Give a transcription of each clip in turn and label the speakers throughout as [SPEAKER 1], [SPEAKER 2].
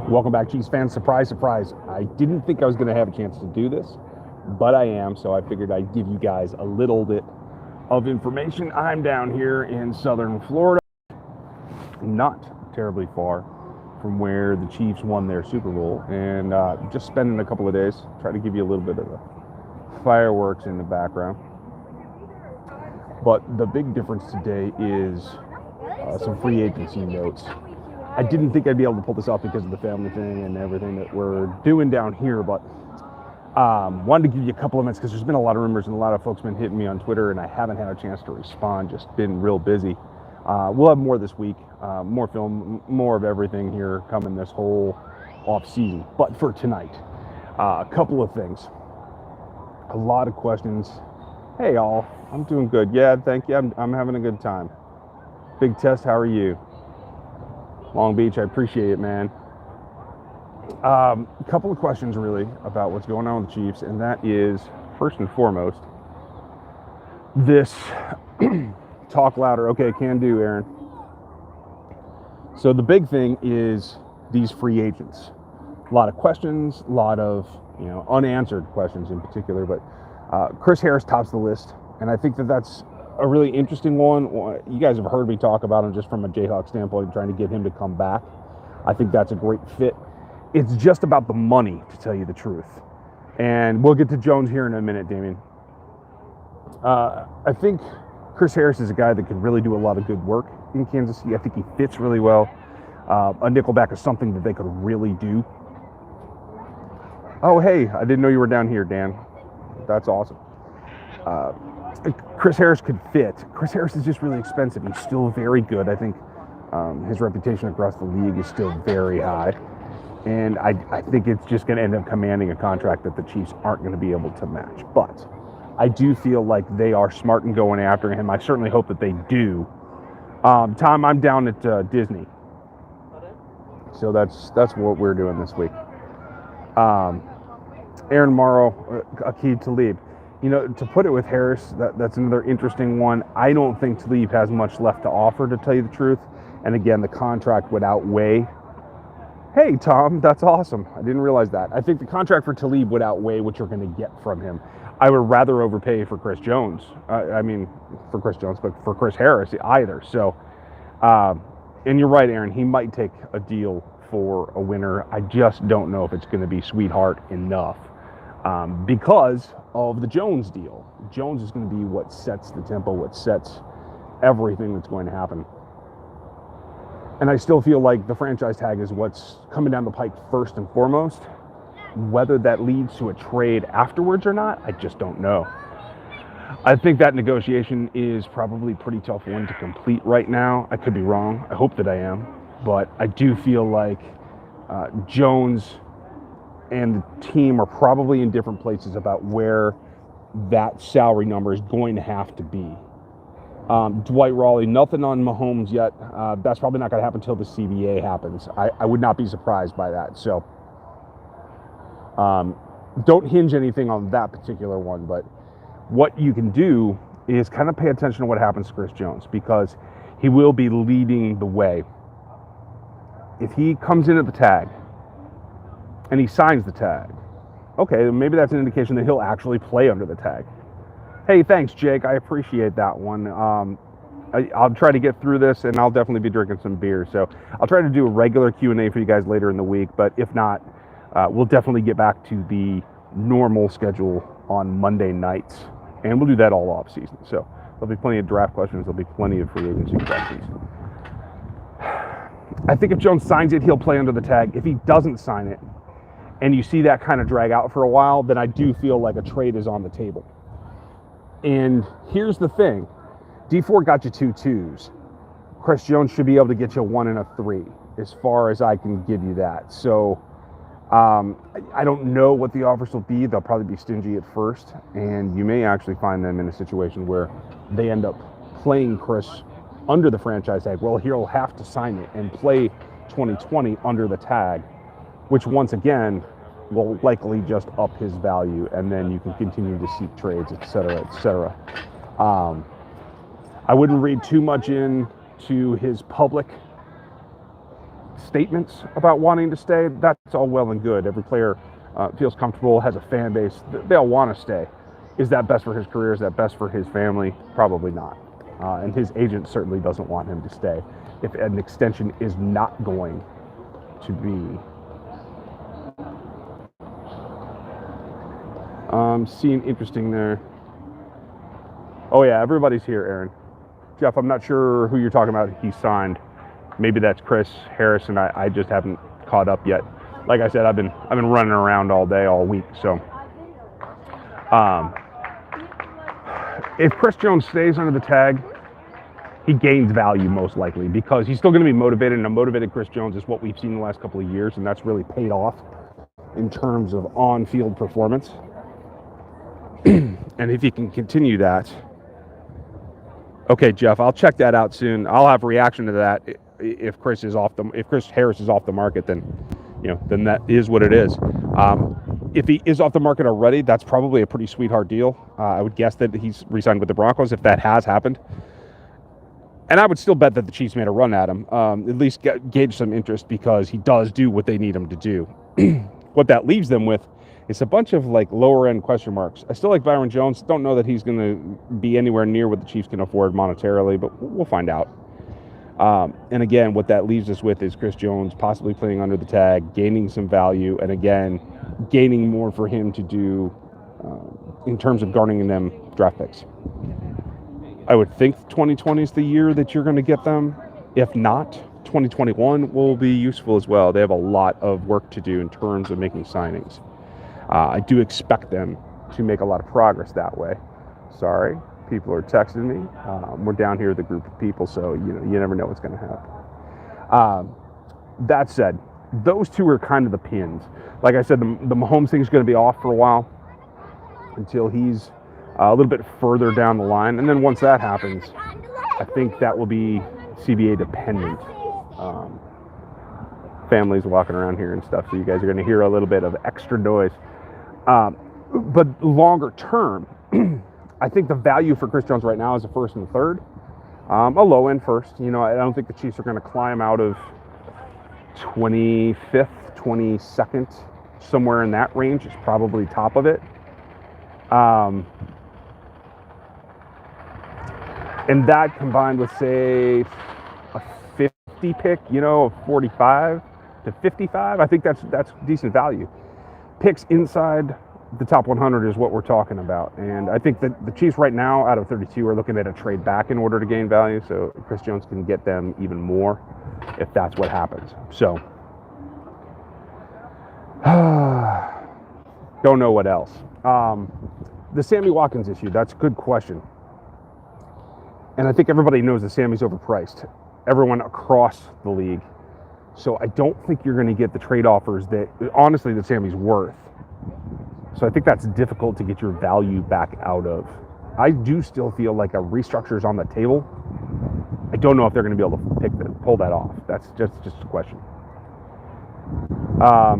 [SPEAKER 1] Welcome back, Chiefs fans. Surprise, surprise. I didn't think I was going to have a chance to do this, but I am, so I figured I'd give you guys a little bit of information. I'm down here in southern Florida, not terribly far from where the Chiefs won their Super Bowl, and just spending a couple of days, try to give you a little bit of the fireworks in the background. But the big difference today is some free agency notes. I didn't think I'd be able to pull this off because of the family thing and everything that we're doing down here, but wanted to give you a couple of minutes because there's been a lot of rumors and a lot of folks been hitting me on Twitter, and I haven't had a chance to respond, just been real busy. We'll have more this week, more film, more of everything here coming this whole off season. But for tonight, a couple of things. A lot of questions. Hey all, I'm doing good. Yeah, thank you. I'm having a good time. Big Test, how are you? Long Beach, I appreciate it, man. A couple of questions really about what's going on with the Chiefs, and that is, first and foremost, this talk louder. Okay, can do, Aaron. So the big thing is these free agents. A lot of questions, a lot of unanswered questions in particular, but Chris Harris tops the list, and I think that that's a really interesting one. You guys have heard me talk about him just from a Jayhawk standpoint, trying to get him to come back. I think that's a great fit. It's just about the money, to tell you the truth. And we'll get to Jones here in a minute, Damien. I think Chris Harris is a guy that can really do a lot of good work in Kansas City. I think he fits really well. A nickelback is something that they could really do. Oh, hey, I didn't know you were down here, Dan. That's awesome. Chris Harris could fit. Chris Harris is just really expensive. He's still very good. I think his reputation across the league is still very high. And I think it's just going to end up commanding a contract that the Chiefs aren't going to be able to match. But I do feel like they are smart in going after him. I certainly hope that they do. Tom, I'm down at Disney. So that's what we're doing this week. Aaron Morrow, Aqib Talib. To put it with Harris, that's another interesting one. I don't think Talib has much left to offer, to tell you the truth. And again, the contract would outweigh. Hey, Tom, that's awesome. I didn't realize that. I think the contract for Talib would outweigh what you're going to get from him. I would rather overpay for Chris Jones. For Chris Jones, but for Chris Harris either. So, and you're right, Aaron, he might take a deal for a winner. I just don't know if it's going to be sweetheart enough. Because of the Jones deal. Jones is going to be what sets the tempo, what sets everything that's going to happen. And I still feel like the franchise tag is what's coming down the pike first and foremost. Whether that leads to a trade afterwards or not, I just don't know. I think that negotiation is probably a pretty tough one to complete right now. I could be wrong. I hope that I am. But I do feel like Jones and the team are probably in different places about where that salary number is going to have to be. Dwight Raleigh, nothing on Mahomes yet. That's probably not going to happen until the CBA happens. I would not be surprised by that. So don't hinge anything on that particular one. But what you can do is kind of pay attention to what happens to Chris Jones, because he will be leading the way. If he comes in at the tag, and he signs the tag, okay, maybe that's an indication that he'll actually play under the tag. Hey, thanks, Jake. I appreciate that one. I'll try to get through this, and I'll definitely be drinking some beer. So I'll try to do a regular Q&A for you guys later in the week, but if not, we'll definitely get back to the normal schedule on Monday nights, and we'll do that all off season. So there'll be plenty of draft questions. There'll be plenty of free agency questions. I think if Jones signs it, he'll play under the tag. If he doesn't sign it, and you see that kind of drag out for a while, then I do feel like a trade is on the table. And here's the thing. D4 got you 2 2s. Chris Jones should be able to get you a 1 and a 3, as far as I can give you that. So I don't know what the offers will be. They'll probably be stingy at first, and you may actually find them in a situation where they end up playing Chris under the franchise tag. Well, he'll have to sign it and play 2020 under the tag, which once again will likely just up his value, and then you can continue to seek trades, et cetera, et cetera. I wouldn't read too much into his public statements about wanting to stay, that's all well and good. Every player feels comfortable, has a fan base. They all want to stay. Is that best for his career? Is that best for his family? Probably not. And his agent certainly doesn't want him to stay if an extension is not going to be. Seeing interesting there. Oh yeah, everybody's here, Aaron. Jeff, I'm not sure who you're talking about. He signed. Maybe that's Chris Harris, and I just haven't caught up yet. Like I said, I've been running around all day, all week. So, if Chris Jones stays under the tag, he gains value most likely because he's still going to be motivated, and a motivated Chris Jones is what we've seen the last couple of years, and that's really paid off in terms of on-field performance. And if he can continue that, okay, Jeff, I'll check that out soon. I'll have a reaction to that. If Chris Harris is off the market, then then that is what it is. If he is off the market already, that's probably a pretty sweetheart deal. I would guess that he's re-signed with the Broncos if that has happened. And I would still bet that the Chiefs made a run at him, at least gauge some interest because he does do what they need him to do. What that leaves them with is a bunch of lower end question marks. I still like Byron Jones. Don't know that he's going to be anywhere near what the Chiefs can afford monetarily, but we'll find out. And again, what that leaves us with is Chris Jones possibly playing under the tag, gaining some value, and again, gaining more for him to do in terms of garnering them draft picks. I would think 2020 is the year that you're going to get them. If not, 2021 will be useful as well. They have a lot of work to do in terms of making signings. I do expect them to make a lot of progress that way. Sorry, people are texting me. We're down here with a group of people, so you never know what's going to happen. That said, those two are kind of the pins. Like I said, the Mahomes thing is going to be off for a while until he's a little bit further down the line, and then once that happens, I think that will be CBA dependent. Families walking around here and stuff, so you guys are going to hear a little bit of extra noise. But longer term, I think the value for Chris Jones right now is a first and a third, a low end first. I don't think the Chiefs are going to climb out of 25th, 22nd, somewhere in that range is probably top of it. And that combined with, say, a 50 pick, 45 to 55, I think that's decent value. Picks inside the top 100 is what we're talking about. And I think that the Chiefs right now, out of 32, are looking at a trade back in order to gain value. So Chris Jones can get them even more if that's what happens. So, don't know what else. The Sammy Watkins issue, that's a good question. And I think everybody knows that Sammy's overpriced. Everyone across the league. So I don't think you're going to get the trade offers that Sammy's worth. So I think that's difficult to get your value back out of. I do still feel like a restructure is on the table. I don't know if they're going to be able to pull that off. That's just a question. A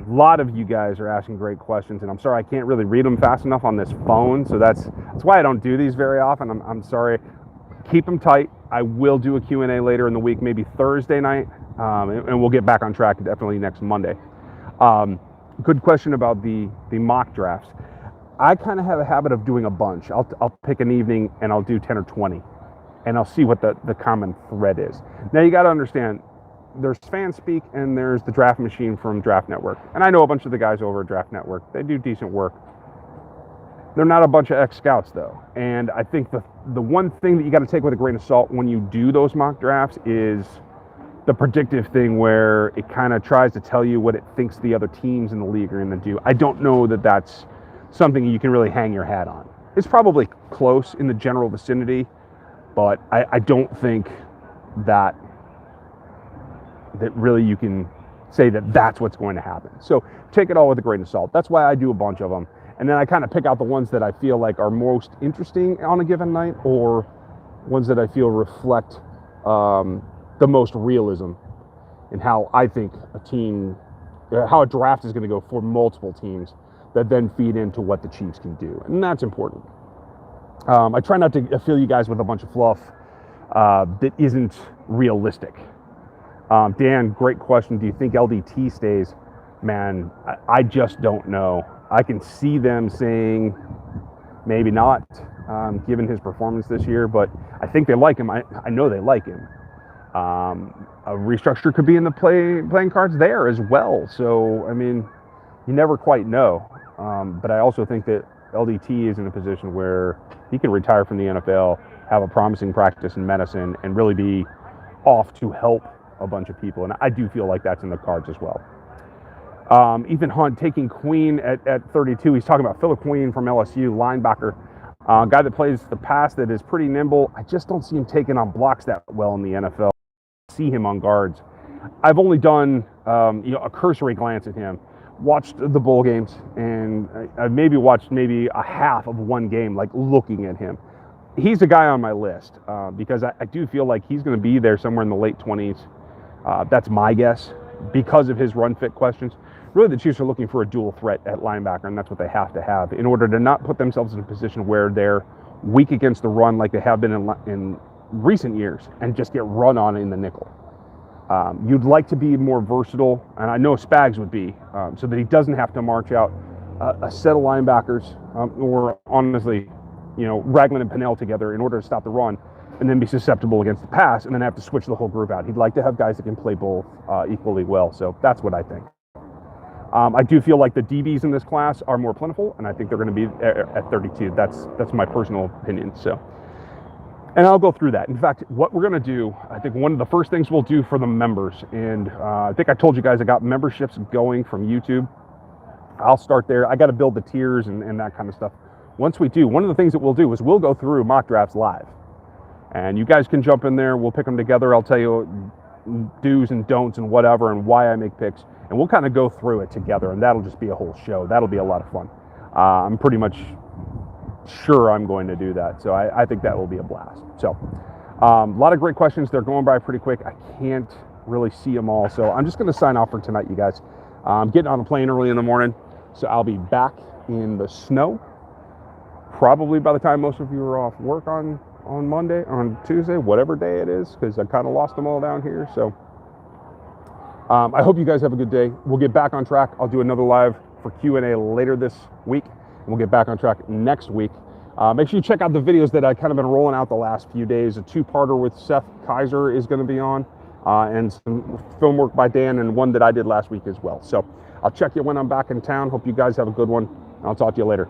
[SPEAKER 1] lot of you guys are asking great questions, and I'm sorry I can't really read them fast enough on this phone. So that's why I don't do these very often. I'm sorry. Keep them tight. I will do a Q&A later in the week, maybe Thursday night, and we'll get back on track definitely next Monday. Good question about the mock drafts. I kind of have a habit of doing a bunch. I'll pick an evening and I'll do 10 or 20, and I'll see what the common thread is. Now you got to understand, there's fan speak and there's the draft machine from Draft Network, and I know a bunch of the guys over at Draft Network. They do decent work. They're not a bunch of ex-scouts, though. And I think the one thing that you got to take with a grain of salt when you do those mock drafts is the predictive thing where it kind of tries to tell you what it thinks the other teams in the league are going to do. I don't know that that's something you can really hang your hat on. It's probably close in the general vicinity, but I don't think that really you can say that that's what's going to happen. So take it all with a grain of salt. That's why I do a bunch of them. And then I kind of pick out the ones that I feel like are most interesting on a given night, or ones that I feel reflect the most realism in how I think how a draft is going to go for multiple teams that then feed into what the Chiefs can do. And that's important. I try not to fill you guys with a bunch of fluff that isn't realistic. Dan, great question. Do you think LDT stays? Man, I just don't know. I can see them saying maybe not, given his performance this year, but I think they like him. I know they like him. A restructure could be in the playing cards there as well. So, I mean, you never quite know. But I also think that LDT is in a position where he can retire from the NFL, have a promising practice in medicine, and really be off to help a bunch of people. And I do feel like that's in the cards as well. Ethan Hunt taking Queen at 32. He's talking about Philip Queen from LSU, linebacker. Guy that plays the pass that is pretty nimble. I just don't see him taking on blocks that well in the NFL. See him on guards. I've only done a cursory glance at him, watched the bowl games, and I've maybe watched a half of one game, like looking at him. He's a guy on my list because I do feel like he's going to be there somewhere in the late 20s. That's my guess because of his run fit questions. Really, the Chiefs are looking for a dual threat at linebacker, and that's what they have to have in order to not put themselves in a position where they're weak against the run like they have been in recent years and just get run on in the nickel. You'd like to be more versatile, and I know Spags would be, so that he doesn't have to march out a set of linebackers or honestly, Ragland and Pennell together in order to stop the run and then be susceptible against the pass and then have to switch the whole group out. He'd like to have guys that can play both equally well, so that's what I think. I do feel like the DBs in this class are more plentiful, and I think they're going to be at 32. That's my personal opinion. So, and I'll go through that. In fact, what we're going to do, I think one of the first things we'll do for the members, and I think I told you guys I got memberships going from YouTube. I'll start there. I got to build the tiers and that kind of stuff. Once we do, one of the things that we'll do is we'll go through mock drafts live, and you guys can jump in there. We'll pick them together. I'll tell you do's and don'ts and whatever and why I make picks. And we'll kind of go through it together, and that'll just be a whole show. That'll be a lot of fun. I'm pretty much sure I'm going to do that. So I think that will be a blast. So a lot of great questions. They're going by pretty quick. I can't really see them all. So I'm just going to sign off for tonight, you guys. I'm getting on a plane early in the morning, so I'll be back in the snow probably by the time most of you are off work on Monday, on Tuesday, whatever day it is, because I kind of lost them all down here. So I hope you guys have a good day. We'll get back on track. I'll do another live for Q&A later this week, and we'll get back on track next week. Make sure you check out the videos that I've kind of been rolling out the last few days. A two-parter with Seth Kaiser is going to be on, and some film work by Dan, and one that I did last week as well. So I'll check you when I'm back in town. Hope you guys have a good one. I'll talk to you later.